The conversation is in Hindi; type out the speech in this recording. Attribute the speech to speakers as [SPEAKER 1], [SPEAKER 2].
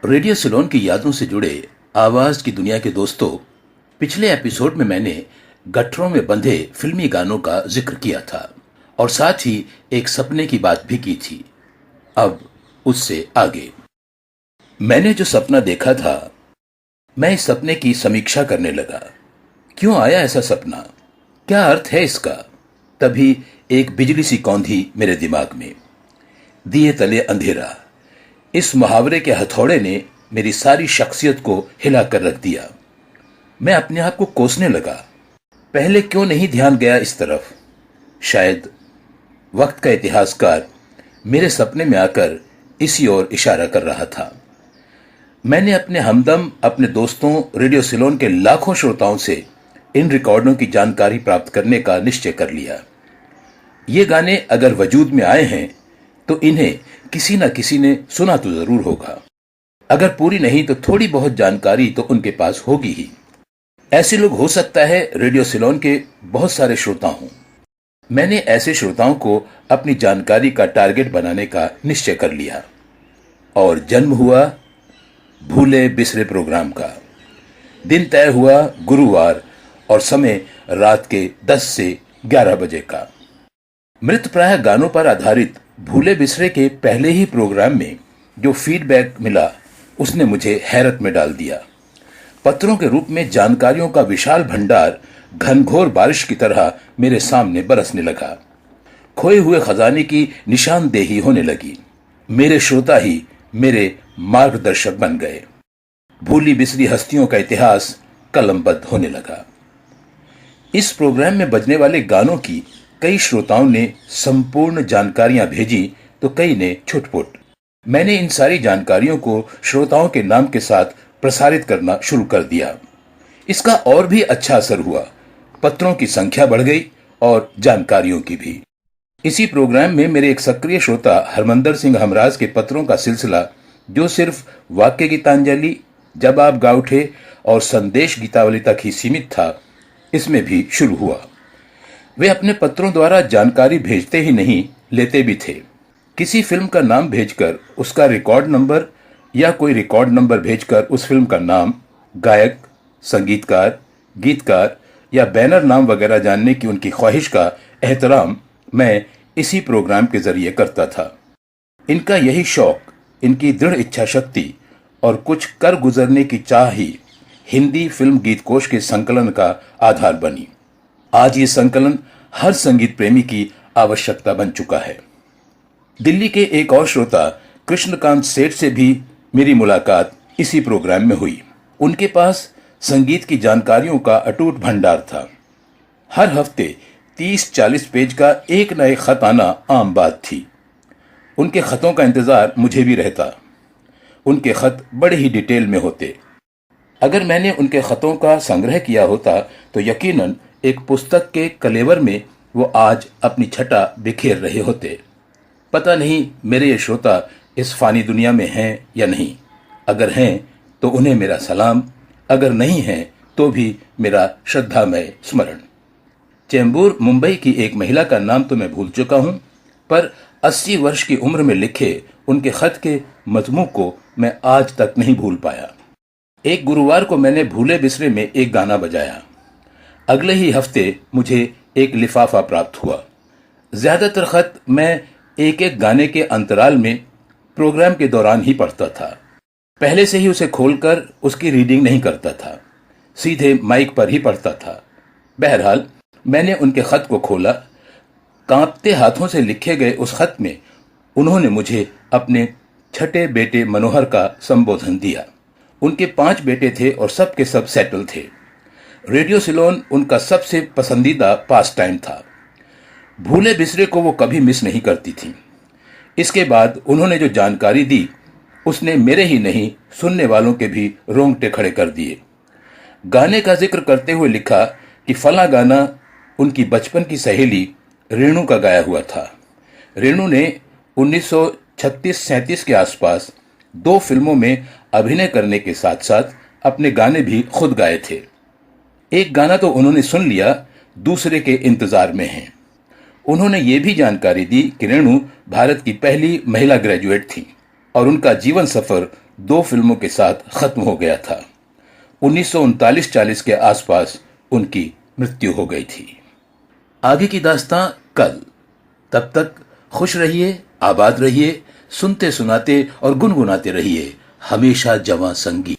[SPEAKER 1] रेडियो सिलोन की यादों से जुड़े आवाज की दुनिया के दोस्तों, पिछले एपिसोड में मैंने गट्ठरों में बंधे फिल्मी गानों का जिक्र किया था और साथ ही एक सपने की बात भी की थी। अब उससे आगे मैंने जो सपना देखा था, मैं इस सपने की समीक्षा करने लगा। क्यों आया ऐसा सपना, क्या अर्थ है इसका? तभी एक बिजली सी कौंधी मेरे दिमाग में। दिए तले अंधेरा, इस मुहावरे के हथौड़े ने मेरी सारी शख्सियत को हिला कर रख दिया। मैं अपने आप को कोसने लगा। पहले क्यों नहीं ध्यान गया इस तरफ? शायद वक्त का इतिहासकार मेरे सपने में आकर इसी ओर इशारा कर रहा था। मैंने अपने हमदम, अपने दोस्तों, रेडियो सिलोन के लाखों श्रोताओं से इन रिकॉर्डों की जानकारी प्राप्त करने का निश्चय कर लिया। ये गाने अगर वजूद में आए हैं तो इन्हें किसी न किसी ने सुना तो जरूर होगा। अगर पूरी नहीं तो थोड़ी बहुत जानकारी तो उनके पास होगी ही। ऐसे लोग हो सकता है रेडियो सिलोन के बहुत सारे श्रोता हों। मैंने ऐसे श्रोताओं को अपनी जानकारी का टारगेट बनाने का निश्चय कर लिया और जन्म हुआ भूले बिसरे प्रोग्राम का। दिन तय हुआ गुरुवार और समय रात के 10 से 11 बजे का। मृत प्राय गानों पर आधारित भूले बिसरे के पहले ही प्रोग्राम में जो फीडबैक मिला उसने मुझे हैरत में डाल दिया। पत्रों के रूप में जानकारियों का विशाल भंडार घनघोर बारिश की तरह मेरे सामने बरसने लगा। खोए हुए खजाने की निशानदेही होने लगी। मेरे श्रोता ही मेरे मार्गदर्शक बन गए। भूली बिसरी हस्तियों का इतिहास कलमबद्ध होने लगा। इस प्रोग्राम में बजने वाले गानों की कई श्रोताओं ने संपूर्ण जानकारियां भेजी तो कई ने छुटपुट। मैंने इन सारी जानकारियों को श्रोताओं के नाम के साथ प्रसारित करना शुरू कर दिया। इसका और भी अच्छा असर हुआ। पत्रों की संख्या बढ़ गई और जानकारियों की भी। इसी प्रोग्राम में मेरे एक सक्रिय श्रोता हरमंदर सिंह हमराज के पत्रों का सिलसिला, जो सिर्फ वाक्य गीतांजलि, जब आप गा उठे और संदेश गीतावली तक ही सीमित था, इसमें भी शुरू हुआ। वे अपने पत्रों द्वारा जानकारी भेजते ही नहीं, लेते भी थे। किसी फिल्म का नाम भेजकर उसका रिकॉर्ड नंबर या कोई रिकॉर्ड नंबर भेजकर उस फिल्म का नाम, गायक, संगीतकार, गीतकार या बैनर नाम वगैरह जानने की उनकी ख्वाहिश का एहतराम मैं इसी प्रोग्राम के जरिए करता था। इनका यही शौक, इनकी दृढ़ इच्छा शक्ति और कुछ कर गुजरने की चाह ही हिंदी फिल्म गीतकोश के संकलन का आधार बनी। आज ये संकलन हर संगीत प्रेमी की आवश्यकता बन चुका है। दिल्ली के एक और श्रोता कृष्णकांत सेठ से भी मेरी मुलाकात इसी प्रोग्राम में हुई। उनके पास संगीत की जानकारियों का अटूट भंडार था। हर हफ्ते 30-40 पेज का एक न एक खत आना आम बात थी। उनके खतों का इंतजार मुझे भी रहता। उनके खत बड़े ही डिटेल में होते। अगर मैंने उनके खतों का संग्रह किया होता तो यकीनन एक पुस्तक के कलेवर में वो आज अपनी छटा बिखेर रहे होते। पता नहीं मेरे ये श्रोता इस फानी दुनिया में हैं या नहीं। अगर हैं तो उन्हें मेरा सलाम, अगर नहीं हैं तो भी मेरा श्रद्धामय स्मरण। चेंबूर मुंबई की एक महिला का नाम तो मैं भूल चुका हूं, पर 80 वर्ष की उम्र में लिखे उनके खत के मजमू को मैं आज तक नहीं भूल पाया। एक गुरुवार को मैंने भूले बिसरे में एक गाना बजाया। अगले ही हफ्ते मुझे एक लिफाफा प्राप्त हुआ। ज्यादातर खत मैं एक एक गाने के अंतराल में प्रोग्राम के दौरान ही पढ़ता था। पहले से ही उसे खोलकर उसकी रीडिंग नहीं करता था, सीधे माइक पर ही पढ़ता था। बहरहाल मैंने उनके खत को खोला। कांपते हाथों से लिखे गए उस खत में उन्होंने मुझे अपने छठे बेटे मनोहर का संबोधन दिया। उनके 5 बेटे थे और सब के सब सेटल थे। रेडियो सिलोन उनका सबसे पसंदीदा पास टाइम था। भूले बिसरे को वो कभी मिस नहीं करती थी। इसके बाद उन्होंने जो जानकारी दी उसने मेरे ही नहीं, सुनने वालों के भी रोंगटे खड़े कर दिए। गाने का जिक्र करते हुए लिखा कि फला गाना उनकी बचपन की सहेली रेणु का गाया हुआ था। रेणु ने 1936-37 के आसपास 2 फिल्मों में अभिनय करने के साथ साथ अपने गाने भी खुद गाए थे। एक गाना तो उन्होंने सुन लिया, दूसरे के इंतजार में हैं। उन्होंने ये भी जानकारी दी कि रेणु भारत की पहली महिला ग्रेजुएट थी और उनका जीवन सफर 2 फिल्मों के साथ खत्म हो गया था। 1939-40 के आसपास उनकी मृत्यु हो गई थी। आगे की दास्तां कल। तब तक खुश रहिए, आबाद रहिए, सुनते सुनाते और गुनगुनाते रहिए हमेशा जवां संगीत।